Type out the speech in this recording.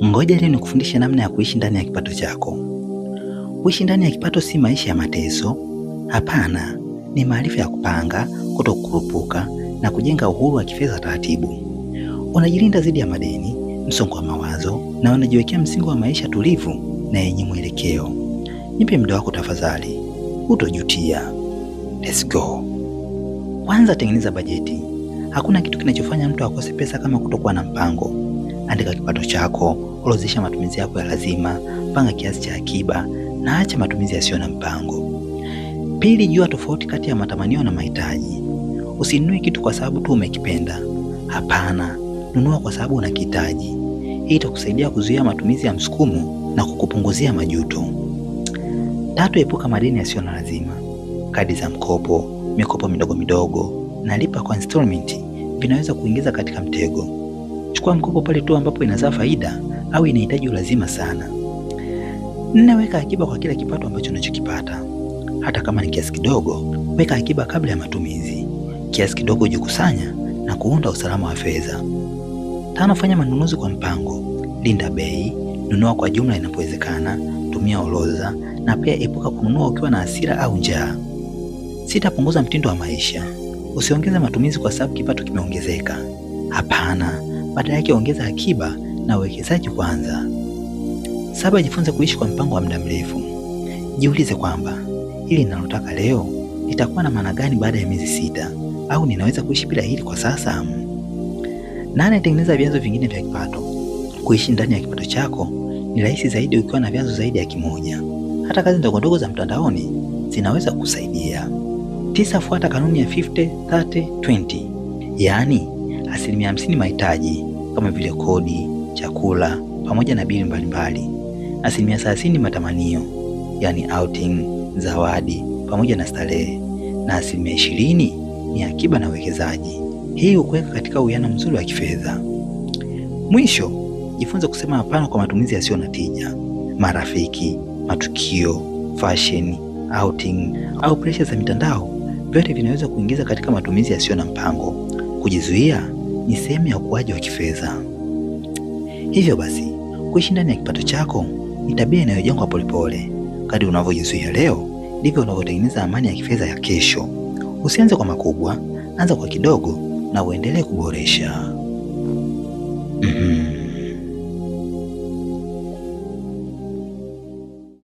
Ngoja leo nikufundishe namna ya kuishi ndani ya kipato chako. Kuishi ndani ya kipato si maisha ya mateso. Hapana, ni maarifa ya kupanga, kutokurupuka na kujenga uhuru wa kifedha taratibu. Unajilinda dhidi ya madeni, msongo wa mawazo na unajiwekea msingi wa maisha tulivu na yenye mwelekeo. Nipe muda wako tafadhali, hutojutia. Let's go. Kwanza tengeneza bajeti. Hakuna kitu kinachofanya mtu akose pesa kama kutokuwa na mpango. Andika kipato chako, orodhesha matumizi yako ya lazima, panga kiasi cha akiba na acha matumizi yasiyo na mpango. Pili, jua tofauti kati ya matamanio na mahitaji. Usinunue kitu kwa sababu tu umekipenda. Hapana, nunua kwa sababu unakihitaji. Hii itakusaidia kuzuia matumizi ya msukumo na kukupunguzia majuto. Tatu, epuka madeni yasiyo na lazima. Kadi za mkopo, mikopo midogo midogo na lipa kwa installment vinaweza kuingiza katika mtego. Chukua mkopo pale tu ambapo inazaa faida au inahitaji ulazima sana. Nne, weka akiba kwa kila kipato ambacho unachokipata. Hata kama ni kiasi kidogo, weka akiba kabla ya matumizi. Kiasi kidogo jikusanya na kuunda usalama wa fedha. Tano, fanya manunuzi kwa mpango. Linda bei, nunua kwa jumla inapowezekana, tumia orodha na pia epuka kununua ukiwa na hasira au njaa. Sita, punguza mtindo wa maisha. Usiongeze matumizi kwa sababu kipato kimeongezeka. Hapana, badala yake ongeza akiba na uwekezaji kwanza. Saba, jifunze kuishi kwa mpango wa muda mrefu. Jiulize kwamba hili ninalotaka leo litakuwa na maana gani baada ya miezi 6, au ninaweza kuishi bila hili kwa sasa. Nane, tengeneza vyanzo vingine vya kipato. Kuishi ndani ya kipato chako ni rahisi zaidi ukiwa na vyanzo zaidi ya kimoja. Hata kazi ndogo ndogo za mtandaoni zinaweza kusaidia. 9, fuata kanuni ya 50-30-20. Yaani 50% mahitaji kama vile kodi, chakula pamoja na bili mbalimbali. 30% matamanio, yaani outing, zawadi pamoja na starehe, na 20% ni akiba na uwekezaji. Hii hukuweka katika uwiano mzuri wa kifedha. Mwisho, jifunze kusema hapana kwa matumizi yasiyo na tija. Marafiki, matukio, fashion, outing au pressure za mitandao, vyote vinaweza kuingiza katika matumizi yasiyo na mpango. Kujizuia ni sehemu ya ukuaji wa kifedha. Hivyo basi, kuishi ndani ya kipato chako ni tabia inayojengwa polepole. Kadri unavyojizuia leo, ndivyo unavyotengeneza amani ya kifedha ya kesho. Usianze kwa makubwa, anza kwa kidogo na uendelee kuboresha.